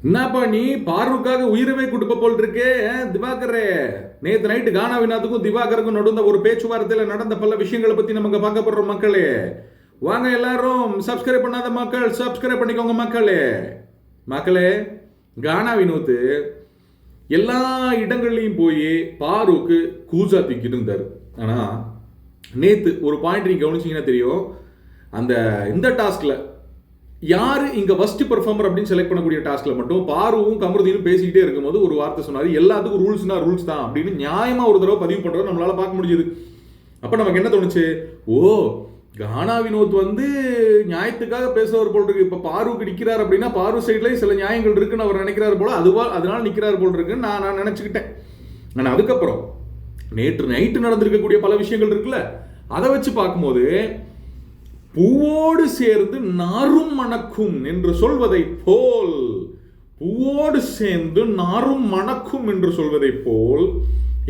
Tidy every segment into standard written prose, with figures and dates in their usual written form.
என்னப்பா நீ பார்வுக்காக உயிரவே கொடுப்ப போல் இருக்கே திவாகரே. நேற்று நைட்டு கானா வினோத்துக்கும் திவாகருக்கும் நடந்த ஒரு பேச்சுவார்த்தையில் நடந்த பல விஷயங்களை பத்தி நமக்கு பார்க்க போடுற மக்களே. வாங்க எல்லாரும் சப்ஸ்கிரைப் பண்ணாத மக்கள் சப்ஸ்கிரைப் பண்ணிக்கோங்க மக்களே. மக்களே, கானா வினோத் எல்லா இடங்கள்லையும் போய் பாருக்கு கூசா தூக்கிட்டு இருந்தார். ஆனா நேத்து ஒரு பாயிண்ட் நீங்க கவனிச்சீங்கன்னா தெரியும், அந்த இந்த டாஸ்க்ல யாரு இங்க ஃபர்ஸ்ட் பெர்ஃபார்மர் அப்படின்னு செலக்ட் பண்ணக்கூடிய டாஸ்க்ல மட்டும் பாருவும் கமருதீனும் பேசிக்கிட்டே இருக்கும்போது ஒரு வார்த்தை சொன்னாரு, எல்லாத்துக்கும் ரூல்ஸ்னா ரூல்ஸ் தான் அப்படின்னு நியாயமா ஒரு தடவை பதிவு பண்றதை நம்மளால பார்க்க முடியுது. அப்ப நமக்கு என்ன தோணுச்சு, ஓ கானா வினோத் நியாயத்துக்காக பேசுறவர் போல் இருக்கு. இப்ப பாருக்கு நிக்கிறார் அப்படின்னா பாரு சைட்லயும் சில நியாயங்கள் இருக்குன்னு அவர் நினைக்கிறாரு போல, அதனால நிக்கிறாரு போல் இருக்குன்னு நான் நினைச்சுக்கிட்டேன். ஆனா அதுக்கப்புறம் நேற்று நைட்டு நடந்திருக்கக்கூடிய பல விஷயங்கள் இருக்குல்ல, அதை வச்சு பார்க்கும்போது பூவோடு சேர்ந்து நாரும் மணக்கும் என்று சொல்வதை போல், பூவோடு சேர்ந்து நாரும் மணக்கும் என்று சொல்வதை போல்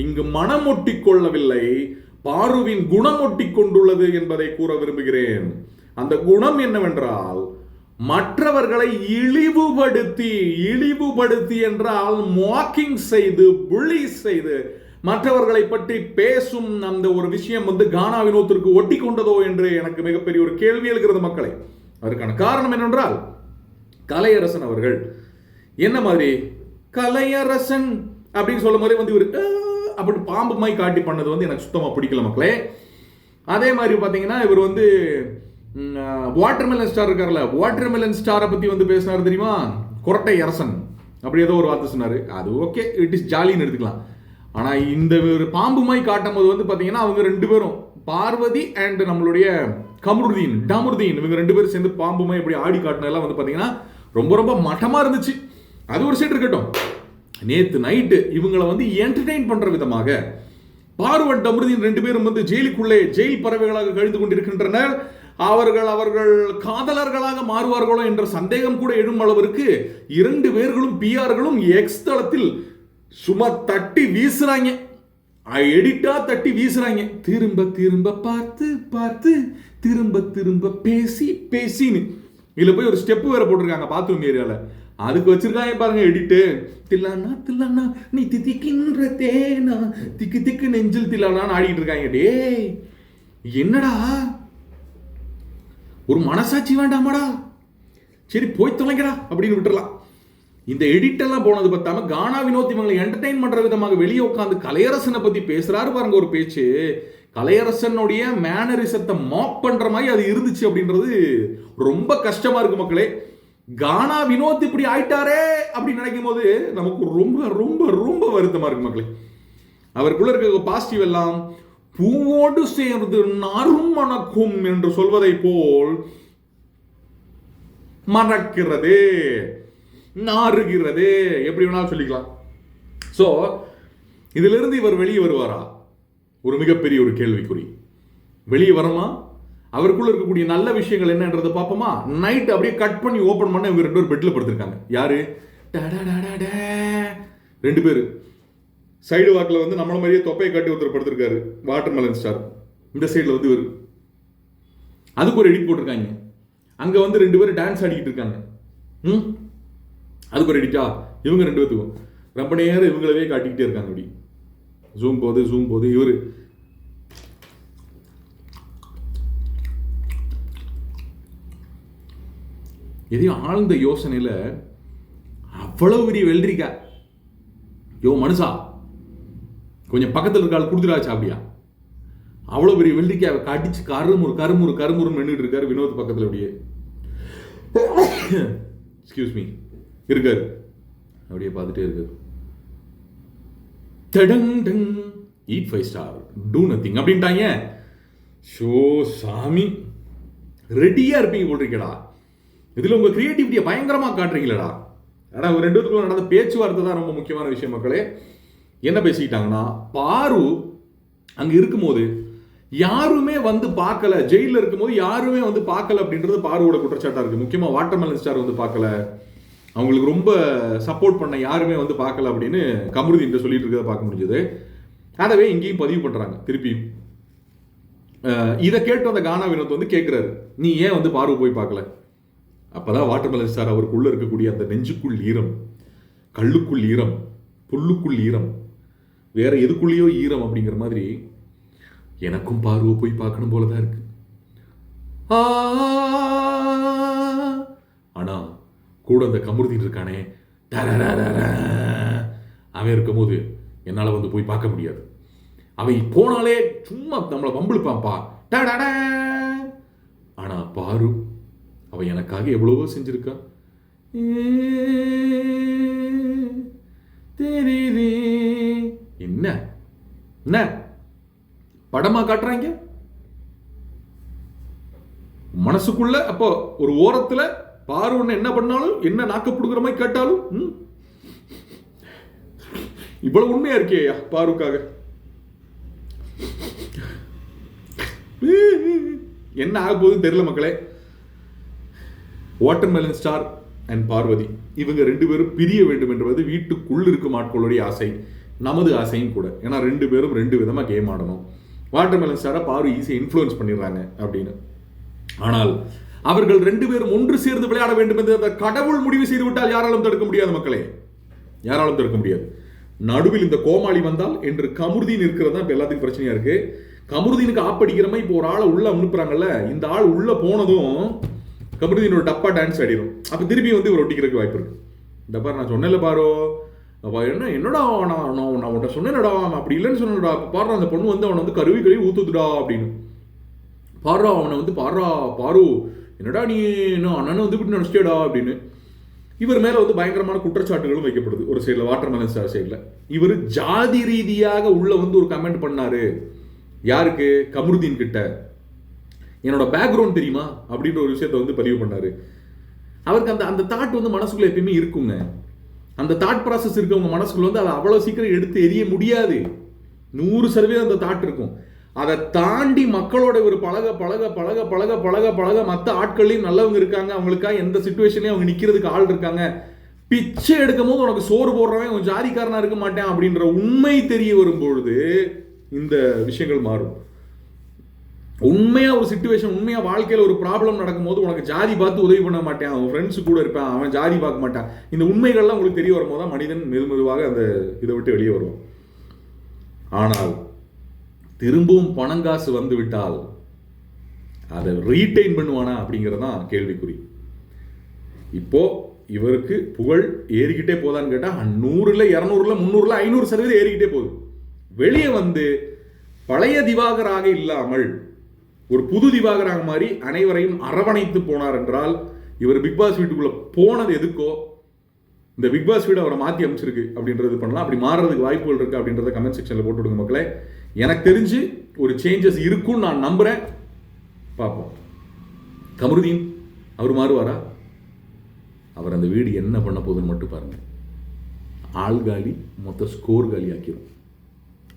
இங்கு மனம் ஒட்டிக்கொள்ளவில்லை, பாருவின் குணம் ஒட்டிக்கொண்டுள்ளது என்பதை கூற விரும்புகிறேன். அந்த குணம் என்னவென்றால் மற்றவர்களை இழிவுபடுத்தி என்றால் மாக்கிங் செய்து புள்ளி செய்து மற்றவர்களை பற்றி பேசும் அந்த ஒரு விஷயம் கானா வினோத்திற்கு ஒட்டி கொண்டதோ என்று எனக்கு மிகப்பெரிய ஒரு கேள்வி எழுகிறது மக்களை. அதற்கான காரணம் என்னவென்றால் கலையரசன் அவர்கள் என்ன மாதிரி கலையரசன் அப்படின்னு சொல்லும் போதே இவர் அப்படி பாம்பு மாய் காட்டி பண்ணது எனக்கு சுத்தமா பிடிக்கல மக்களே. அதே மாதிரி பாத்தீங்கன்னா இவர் வாட்டர்மெலன் ஸ்டார் இருக்கார்ல, வாட்டர்மெலன் ஸ்டாரை பத்தி பேசினார் தெரியுமா, குரட்டை அரசன் அப்படி ஏதோ ஒரு வார்த்தை சொன்னாரு. அது ஓகே, இட் இஸ் ஜாலின்னு எடுத்துக்கலாம். ஆனா இந்த ஒரு பாம்பு மாய் காட்டும் போது பாத்தீங்கன்னா அவங்க ரெண்டு பேரும் பார்வதி அண்ட் நம்மளுடைய டமுருதீன் இவங்க ரெண்டு பேரும் சேர்ந்து பாம்பு மாய் இப்படி ஆடி காட்டினதெல்லாம் பாத்தீங்கன்னா ரொம்ப ரொம்ப மட்டமா இருந்துச்சு. அது ஒரு சைடு இருக்கட்டும், நேத்து நைட்டு இவங்களை என்டர்டெயின் பண்ற விதமாக பார்வன் டமுருதீன் ரெண்டு பேரும் ஜெயிலுக்குள்ளே ஜெயில் பறவைகளாக கழிந்து கொண்டிருக்கின்றனர். அவர்கள் காதலர்களாக மாறுவார்களோ என்ற சந்தேகம் கூட எழும் அளவிற்கு இரண்டு பேர்களும் பிஆர்களும் எக்ஸ் தளத்தில் சும்மா தட்டி வீசுறாங்க, எடிட்டா தட்டி வீசுறாங்க. திரும்ப பார்த்து திரும்ப பேசின்னு இதுல போய் ஒரு ஸ்டெப் வேற போட்டிருக்காங்க பாத்ரூம் ஏரியால. அதுக்கு வச்சிருக்காங்க பாருங்க எடிட்டு, தில்லானா நீ திக்கின்ற தேனா திக்கு நெஞ்சில் தில்லானான்னு ஆடிட்டு இருக்காங்க. டேய் என்னடா ஒரு மனசாட்சி வேண்டாமாடா, சரி போய் தொலைங்கடா அப்படின்னு விட்டுறலாம். இந்த எடிட் எல்லாம் போனது பார்த்தாம கானா வினோத் இவங்களை என்டர்டெயின் பண்ற விதமாக வெளியே உட்காந்து கலையரசனை பத்தி பேசுறாரு பாருங்க ஒரு பேச்சு. கலையரசனுடைய மேனரிசத்தை மாக் பண்ற மாதிரி அது இருந்துச்சு அப்படின்றது ரொம்ப கஷ்டமா இருக்கு மக்களே. கானா வினோத் இப்படி ஆயிட்டாரே அப்படின்னு நினைக்கும் போது நமக்கு ரொம்ப ரொம்ப ரொம்ப வருத்தமா இருக்கு மக்களே. அவருக்குள்ள இருக்க பாசிட்டிவ் எல்லாம் பூவோடு சேர்ந்து நாரும் மணக்கும் என்று சொல்வதை போல் மணக்கிறது, நாறுகிறது, எப்படி வேணாலும் சொல்லிக்கலாம். சோ இதுல இருந்து இவர் வெளியே வருவாரா, ஒரு மிகப்பெரிய ஒரு கேள்விக்குறி. வெளியே வரலாம், அவருக்குள்ள இருக்கக்கூடிய நல்ல விஷயங்கள் என்னன்றதை பார்ப்போமா. நைட் அப்படியே கட் பண்ணி ஓபன் பண்ண இவங்க ரெண்டு பேரும் பெட்ல படுத்திருக்காங்க. யாரு, ரெண்டு பேரு சைடு வாக்கில் நம்மள மாதிரியே தொப்பையை காட்டி ஒருத்தர் படுத்திருக்காரு வாட்டர்மெலன் ஸ்டார். இந்த சைடுல இவர் அதுக்கு ஒரு எடிட் போட்டிருக்காங்க. அங்க ரெண்டு பேரும் டான்ஸ் ஆடிக்கிட்டு இருக்காங்க. அதுக்கு ஒரு எடிட்டா இவங்க ரெண்டு பேத்துக்கும் ரொம்ப நேரம் இவங்களவே காட்டிக்கிட்டே இருக்காங்க. அப்படி ஜூம் போது இவரு எதையும் ஆழ்ந்த யோசனையில அவ்வளவு பெரிய வெள்ளரிக்கா, யோ மனுஷா கொஞ்சம் பக்கத்தில் இருக்காள் கொடுத்துடாச்சு அப்படியா, அவ்வளவு பெரிய வெள்ளரிக்காவை கடிச்சு கருமுறு நின்றுட்டு இருக்காரு வினோத் பக்கத்தில். அப்படியே எக்ஸ்கியூஸ் மீ இருக்காரு, அப்படியே பார்த்துட்டே இருக்காரு. eat 5 star do nothing அப்படின்ட்டாங்க. ஷோ சாமி, ரெடியா இருப்பீங்க போட்டிருக்கடா, இதுல உங்க கிரியேட்டிவிட்டியை பயங்கரமா காட்டுறீங்களடா. ஆனா ஒரு ரெண்டு பேருக்குள்ள நடந்த பேச்சுவார்த்தை தான் ரொம்ப முக்கியமான விஷயம் மக்களே. என்ன பேசிக்கிட்டாங்கன்னா, பாரு அங்க இருக்கும்போது யாருமே பார்க்கல, ஜெயில இருக்கும்போது யாருமே பார்க்கல அப்படின்றது பாருவோட குற்றச்சாட்டா இருக்கு. முக்கியமா வாட்டர்மெலன் ஸ்டார் பார்க்கல, அவங்களுக்கு ரொம்ப சப்போர்ட் பண்ண யாருமே பார்க்கல அப்படின்னு கமருதீன் சொல்லிட்டு இருக்கிறத பார்க்க முடிஞ்சது. அதவே இங்கேயும் பதிவு பண்றாங்க திருப்பி. இதை கேட்டு அந்த கானா வினோத் கேட்கிறாரு, நீ ஏன் பாரு போய் பார்க்கல அப்பதான் வாட்டர்மெலன் ஸ்டார் அவருக்குள்ள இருக்கக்கூடிய அந்த நெஞ்சுக்குள் ஈரம், கல்லுக்குள் ஈரம், புல்லுக்குள் ஈரம், வேற எதுக்குள்ளேயோ ஈரம் அப்படிங்கிற மாதிரி எனக்கும் பார்வை போய் பார்க்கணும் போலதான் இருக்கு. ஆனா கூட அந்த கமருதீன் இருக்கானே, அவன் இருக்கும்போது என்னால வந்து போய் பார்க்க முடியாது. அவன் போனாலே சும்மா நம்மளை வம்பிழுப்பான்ப்பா. ஆனா பாரு அவன் எனக்காக எவ்வளவோ செஞ்சிருக்கான். என்ன என்ன படமா காட்டுறாங்க மனசுக்குள்ள. அப்போ ஒரு ஓரத்துல பாரு ஒண்ணு என்ன பண்ணாலும், என்ன நாக்கப்படுகிற மாதிரி கேட்டாலும் இவ்வளவு உண்மையா இருக்கேயா பாருக்காக. என்ன ஆக போகுதுன்னு தெரியல மக்களே. வாட்டர்மெலன் ஸ்டார் அண்ட் பார்வதி இவங்க 2 பேரும் பிரிய வேண்டும் என்பது வீட்டுக்குள் இருக்கும் ஆட்களுடைய ஆசை, நமது ஆசையும் கூட. ஏன்னா 2 பேரும் 2 விதமா கேம் ஆடணும். வாட்டர்மெலன் ஸ்டாரை பாரு ஈஸியாக இன்ஃப்ளூயன்ஸ் பண்ணிடுறாங்க அப்படின்னு. ஆனால் அவர்கள் 2 பேரும் ஒன்று சேர்ந்து விளையாட வேண்டும் என்று அந்த கடவுள் முடிவு செய்து விட்டால் யாராலும் தடுக்க முடியாது மக்களே, யாராலும் தடுக்க முடியாது. நடுவில் இந்த கோமாளி வந்தால் என்று கமருதீன் இருக்கிறது தான் இப்போ எல்லாத்துக்கும் பிரச்சனையா இருக்கு. கமருதீனுக்கு ஆப்படிக்கிற மாதிரி இப்போ ஒரு ஆளை உள்ள அனுப்புறாங்கல்ல, இந்த ஆள் உள்ள போனதும் கமருதீன் ஒரு டப்பா டான்ஸ் ஆடிடும். அப்போ திருப்பி வந்து இவர் ஒட்டிக்கிறதுக்கு வாய்ப்பு இருக்கு. இந்த பாரு நான் சொன்னேன்ல பாரோ, என்னடா நான் உன்ட்ட சொன்னேன்டா, அப்படி இல்லைன்னு சொன்னடா, பாரு அந்த பொண்ணு வந்து அவனை வந்து கழுவி ஊத்துதுடா அப்படின்னு. பாரு அவனை வந்து பாரு என்னடா நீ என்ன அண்ணனை வந்து இப்படி நினைச்சிட்டேடா அப்படின்னு. இவர் மேல வந்து பயங்கரமான குற்றச்சாட்டுகளும் வைக்கப்படுது ஒரு சைடில், வாட்டர்மெலன் ஸ்டார் சைடில். இவர் ஜாதி ரீதியாக உள்ள வந்து ஒரு கமெண்ட் பண்ணாரு. யாருக்கு? கமருதீன் கிட்ட. என்னோட பேக்ரவுண்ட் தெரியுமா அப்படின்ற ஒரு விஷயத்த வந்து பதிவு பண்ணாரு. அவருக்கு அந்த அந்த தாட் வந்து மனசுக்குள்ள எப்பயுமே இருக்குங்க. அந்த தாட் ப்ராசஸ் இருக்கவங்க மனசுக்குள்ள வந்து அதை அவ்வளோ சீக்கிரம் எடுத்து எரிய முடியாது. 100% அந்த தாட் இருக்கும். அதை தாண்டி மக்களோட ஒரு பழக பழக பழக பழக பழக பழக மற்ற ஆட்கள்லையும் நல்லவங்க இருக்காங்க, அவங்களுக்காக எந்த சுச்சுவேஷன்லையும் அவங்க நிற்கிறதுக்கு ஆள் இருக்காங்க. பிச்சை எடுக்கும் போது உனக்கு சோறு போடுறவன் கொஞ்சம் ஜாதிக்காரனா இருக்க மாட்டேன் அப்படின்ற உண்மை தெரிய வரும்பொழுது இந்த விஷயங்கள் மாறும். உண்மையா ஒரு சிச்சுவேஷன், உண்மையா வாழ்க்கையில ஒரு ப்ராப்ளம் நடக்கும்போது உனக்கு ஜாதி பார்த்து உதவி பண்ண மாட்டேன், அவன் ஃப்ரெண்ட்ஸ் கூட இருப்பான், அவன் ஜாதி பார்க்க மாட்டான். இந்த உண்மைகள்லாம் உங்களுக்கு தெரிய வரும்போது தான் மனிதன் மெதுவாக அந்த இதை விட்டு வெளியே வருவான். ஆனால் திரும்பவும் பணங்காசு வந்து விட்டால் அதை ரீட்டைன் பண்ணுவானா அப்படிங்கிறதான் கேள்விக்குறி. இப்போ இவருக்கு புகழ் ஏறிக்கிட்டே போதான்னு கேட்டா 100ல் 200ல் 300ல் 500% ஏறிக்கிட்டே போகுது. வெளியே வந்து பழைய திவாகராக இல்லாமல் ஒரு புது திவாகராக மாதிரி அனைவரையும் அரவணைத்து போனார் என்றால், இவர் பிக் பாஸ் வீட்டுக்குள்ள போனது எதுக்கோ, இந்த பிக் பாஸ் வீடு அவரை மாற்றி அமைச்சிருக்கு அப்படின்றது பண்ணலாம். அப்படி மாறுறதுக்கு வாய்ப்புகள் இருக்கு அப்படின்றத கமெண்ட் செக்ஷனில் போட்டு விடுங்க மக்களே. எனக்கு தெரிஞ்சு ஒரு சேஞ்சஸ் இருக்குன்னு நான் நம்புறேன். பார்ப்போம். கமருதீன் அவர் மாறுவாரா? அவர் அந்த வீடு என்ன பண்ண போகுதுன்னு மட்டும் பாருங்க. ஆள் காலி, மொத்த ஸ்கோர் காலி ஆக்கிடும்.